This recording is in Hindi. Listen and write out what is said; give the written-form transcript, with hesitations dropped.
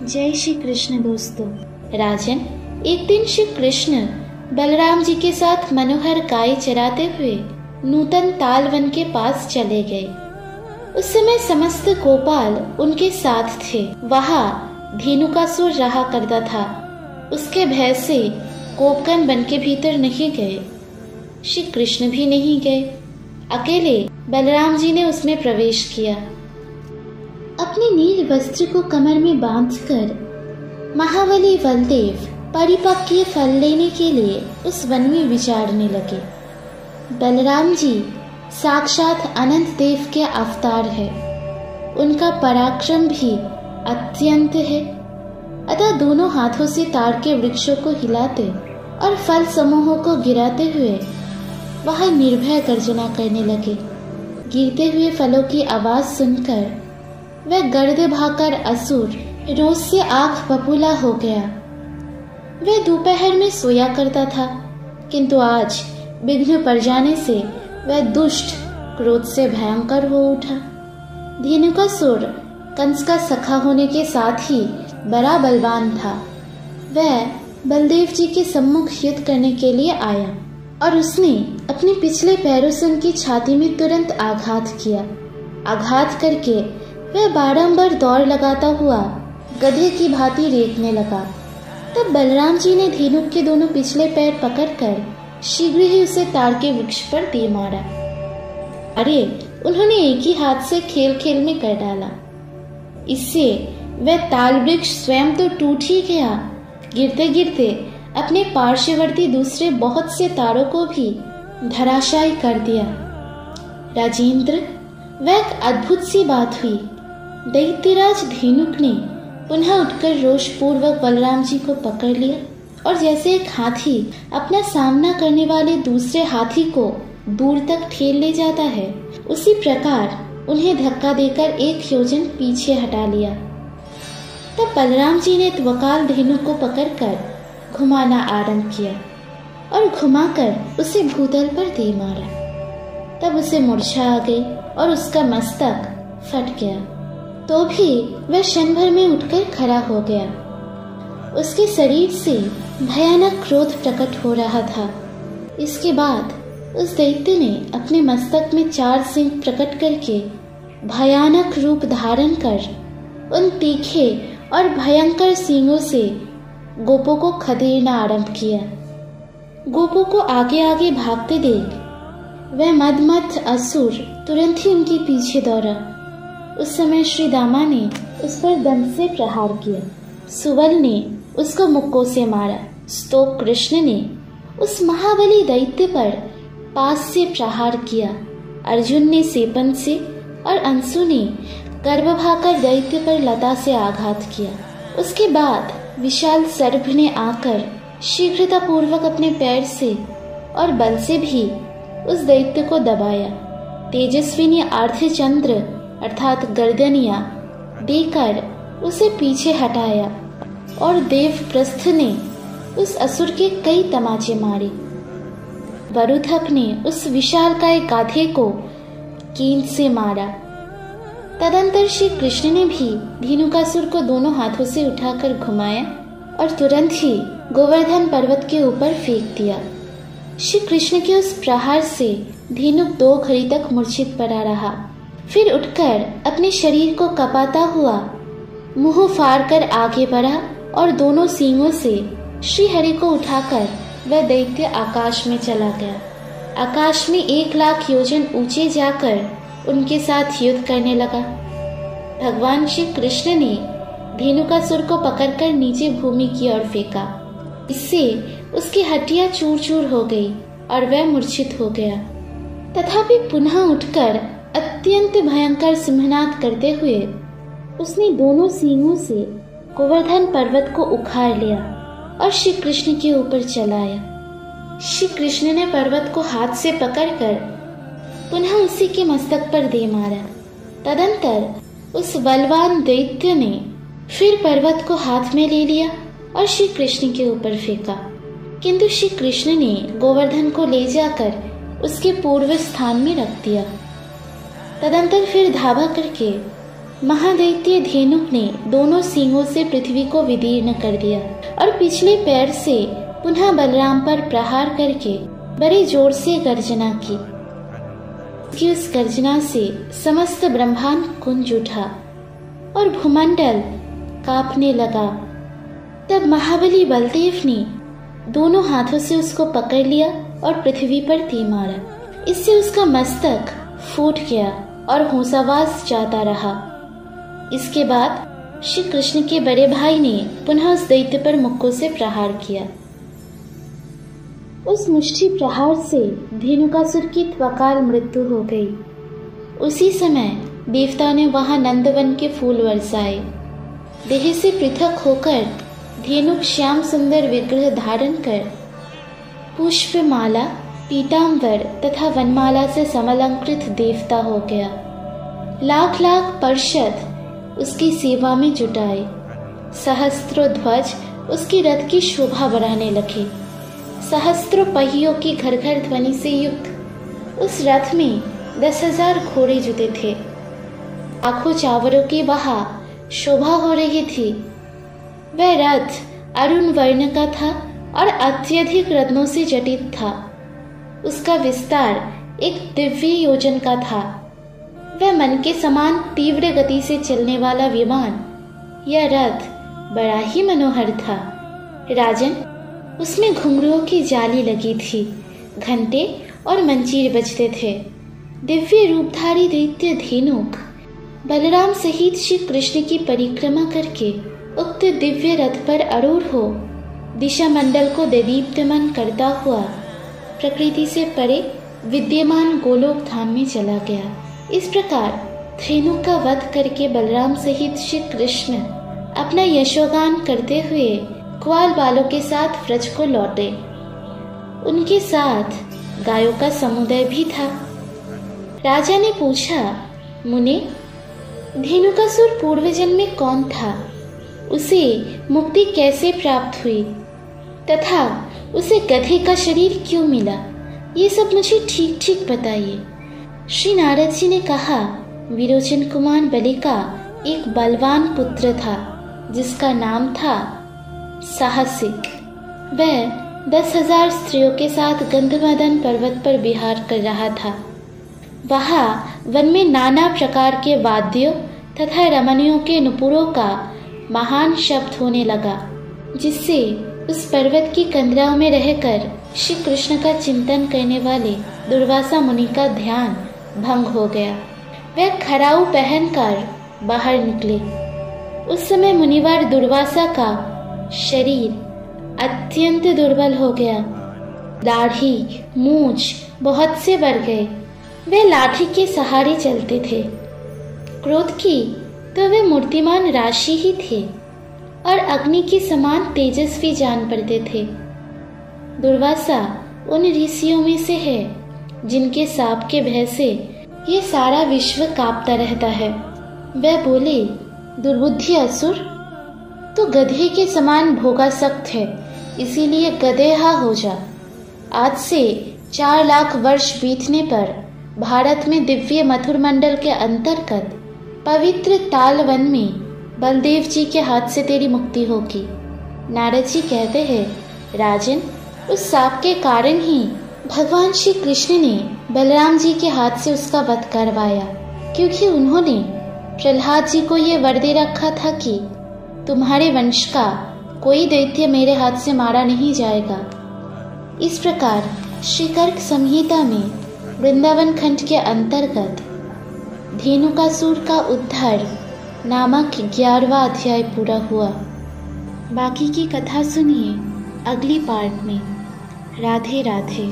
जय श्री कृष्ण दोस्तों। राजन, एक दिन श्री कृष्ण बलराम जी के साथ मनोहर गाय चराते हुए नूतन तालवन के पास चले गए। उस समय समस्त गोपाल उनके साथ थे। वहाँ धेनुकासुर रहा करता था। उसके भय से गोपगण वन के भीतर नहीं गए। श्री कृष्ण भी नहीं गए। अकेले बलराम जी ने उसमें प्रवेश किया। अपने नील वस्त्र को कमर में बांधकर महाबली बलदेव परिपक्व फल लेने के लिए उस वन में विचरने लगे। बलराम जी साक्षात अनंत देव के अवतार है। उनका पराक्रम भी अत्यंत है। अतः दोनों हाथों से ताड़ के वृक्षों को हिलाते और फल समूहों को गिराते हुए वह निर्भय गर्जना करने लगे। गिरते हुए फलों की आवाज सुनकर वह गर्द भाकर असुर रोज से आंख बबूला हो गया। वह दोपहर में सोया करता था, किंतु आज विघ्न पड़ जाने से वह दुष्ट क्रोध से भयंकर हो उठा। धेनुकासुर कंस का सखा होने के साथ ही बड़ा बलवान था। वह बलदेव जी के सम्मुख युद्ध करने के लिए आया और उसने अपने पिछले पैरों से उनकी छाती में तुरंत आघात किया। आघात करके वह बारंबार दौड़ लगाता हुआ गधे की भांति रेंगने लगा। तब बलराम जी ने धेनुक के दोनों पिछले पैर पकड़कर शीघ्र ही उसे ताड़ के वृक्ष पर दे मारा। अरे, उन्होंने एक ही हाथ से खेल खेल में कर डाला। इससे वह ताल वृक्ष स्वयं तो टूट ही गया, गिरते गिरते अपने पार्श्ववर्ती दूसरे बहुत से तारों को भी धराशायी कर दिया। राजेंद्र, वह एक अद्भुत सी बात हुई। दैत्यराज धेनुक ने पुनः उठकर रोषपूर्वक बलराम जी को पकड़ लिया और जैसे एक हाथी अपना सामना करने वाले दूसरे हाथी को दूर तक ठेल ले जाता है, उसी प्रकार उन्हें धक्का देकर एक योजन पीछे हटा लिया। तब बलराम जी ने त्वकाल धेनुक को पकड़कर घुमाना आरंभ किया और घुमाकर उसे भूतल पर दे मारा। तब उसे मूर्छा आ गई और उसका मस्तक फट गया। तो भी वह क्षण भर में उठकर खड़ा हो गया। उसके शरीर से भयानक क्रोध प्रकट हो रहा था। इसके बाद उस दैत्य ने अपने मस्तक में 4 सिंह प्रकट करके भयानक रूप धारण कर उन तीखे और भयंकर सींगों से गोपों को खदेड़ना आरंभ किया। गोपों को आगे आगे भागते देख वह मदमथ असुर तुरंत ही उनके पीछे दौड़ा। उस समय श्री दामा ने उस पर दंड से प्रहार किया। सुवल ने उसको मुक्कों से मारा। स्तोक कृष्ण ने उस महाबली दैत्य पर पास से प्रहार किया। अर्जुन ने सेपन से और अंशु ने गर्भभाकर दैत्य पर लता से आघात किया। उसके बाद विशाल सर्प ने आकर शीघ्रता पूर्वक अपने पैर से और बल से भी उस दैत्य को दबाया। तेजस्विनी अर्धचंद्र अर्थात गर्दनिया देकर उसे पीछे हटाया और देवप्रस्थ ने उस असुर के कई तमाचे मारे। वरुथक ने उस विशालकाय गाधे को कील से मारा। तदंतर श्री कृष्ण ने भी धेनुकासुर को दोनों हाथों से उठाकर घुमाया और तुरंत ही गोवर्धन पर्वत के ऊपर फेंक दिया। श्री कृष्ण के उस प्रहार से धेनुक 2 घड़ी तक मूर्छित पड़ा रहा। फिर उठकर अपने शरीर को कपाता हुआ मुंह फाड़कर आगे बढ़ा और दोनों सींगों से श्री हरि को उठाकर वह दैत्य आकाश में चला गया। आकाश में 1 लाख योजन ऊंचे जाकर उनके साथ युद्ध करने लगा। भगवान श्री कृष्ण ने धेनुकासुर को पकड़कर नीचे भूमि की ओर फेंका। इससे उसकी हड्डियां चूर चूर हो गई और वह मूर्छित हो गया। तथापि पुनः उठकर अत्यंत भयंकर सिंहनाद करते हुए उसने दोनों सींगों से गोवर्धन पर्वत को उखाड़ लिया और श्री कृष्ण के ऊपर चलाया। श्री कृष्ण ने पर्वत को हाथ से पकड़कर पुनः उसी के मस्तक पर दे मारा। तदंतर उस बलवान दैत्य ने फिर पर्वत को हाथ में ले लिया और श्री कृष्ण के ऊपर फेंका, किंतु श्री कृष्ण ने गोवर्धन को ले जाकर उसके पूर्व स्थान में रख दिया। तदंतर फिर धावा करके महादैत्य धेनुक ने दोनों सींगों से पृथ्वी को विदीर्ण कर दिया और पिछले पैर से पुनः बलराम पर प्रहार करके बड़े जोर से गर्जना की। उसकी उस गर्जना से समस्त ब्रह्मांड कुंज उठा और भूमंडल कांपने लगा। तब महाबली बलदेव ने दोनों हाथों से उसको पकड़ लिया और पृथ्वी पर तीर मारा। इससे उसका मस्तक फूट गया और होशावास जाता रहा। इसके बाद श्री कृष्ण के बड़े भाई ने पुनः उस दैत्य पर मुक्कों से प्रहार किया। उस मुष्टि प्रहार से धेनुकासुर की त्वकाल मृत्यु हो गई। उसी समय देवता ने वहां नंदवन के फूल बरसाए। देह से पृथक होकर धेनुक श्याम सुंदर विग्रह धारण कर पुष्पमाला, पीतांबर तथा वनमाला से समलंकृत देवता हो गया। लाख लाख पार्षद उसकी सेवा में जुटाए। सहस्त्रों ध्वज उसकी रथ की शोभा बढ़ाने लगे। सहस्त्रों पहियों की घर घर ध्वनि से युक्त उस रथ में 10,000 घोड़े जुटे थे। आंखों चावरों की वहां शोभा हो रही थी। वह रथ अरुण वर्ण का था और अत्यधिक रत्नों से जटित था। उसका विस्तार एक दिव्य योजन का था। वह मन के समान तीव्र गति से चलने वाला विमान, यह रथ बड़ा ही मनोहर था। राजन, उसमें घुंघरुओं की जाली लगी थी, घंटे और मंजीर बजते थे। दिव्य रूपधारी दैत्य धेनुक बलराम सहित श्री कृष्ण की परिक्रमा करके उक्त दिव्य रथ पर आरूढ़ हो दिशा मंडल को दीप्तमान करता हुआ प्रकृति से परे विद्यमान गोलोक धाम में चला गया। इस प्रकार धेनुक का वध करके बलराम सहित श्री कृष्ण अपना यशोगान करते हुए ग्वाल बालों के साथ व्रज को लौटे। उनके साथ गायों का समुदाय भी था। राजा ने पूछा, मुने, धेनुकासुर पूर्व जन्म में कौन था? उसे मुक्ति कैसे प्राप्त हुई तथा उसे गधे का शरीर क्यों मिला? ये सब मुझे ठीक ठीक बताइए। श्री नारद जी ने कहा, विरोचन कुमार बलि का एक बलवान पुत्र था जिसका नाम था साहसिक। वह 10,000 स्त्रियों के साथ गंधमादन पर्वत पर विहार कर रहा था। वहां वन में नाना प्रकार के वाद्यों तथा रमणियों के नुपुरों का महान शब्द होने लगा, जिससे उस पर्वत की कंदराओं में रहकर श्री कृष्ण का चिंतन करने वाले दुर्वासा मुनि का ध्यान भंग हो गया। वह खराऊ पहनकर बाहर निकले। उस समय मुनिवर दुर्वासा का शरीर अत्यंत दुर्बल हो गया। दाढ़ी मूंछ बहुत से बढ़ गए। वे लाठी के सहारे चलते थे। क्रोध की तो वे मूर्तिमान राशि ही थे और अग्नि के समान तेजस्वी जान पड़ते थे। दुर्वासा उन ऋषियों में से है जिनके साप के भय से ये सारा विश्व कांपता रहता है। वह बोले, दुर्बुद्धि असुर, तो गधे के समान भोगासक्त है, इसीलिए गधेहा हो जा। आज से 4 लाख वर्ष बीतने पर भारत में दिव्य मथुर मंडल के अंतर्गत पवित्र ताल वन में बलदेव जी के हाथ से तेरी मुक्ति होगी। नारद जी कहते हैं, राजन, उस साप के कारण ही भगवान श्री कृष्ण ने बलराम जी के हाथ से उसका वध करवाया, क्योंकि उन्होंने प्रहलाद जी को यह वर दे रखा था कि तुम्हारे वंश का कोई दैत्य मेरे हाथ से मारा नहीं जाएगा। इस प्रकार श्री कर्क संहिता में वृंदावन खंड के अंतर्गत धेनुकासुर का उद्धार नामक 11वां अध्याय पूरा हुआ। बाकी की कथा सुनिए अगली पार्ट में। राधे राधे।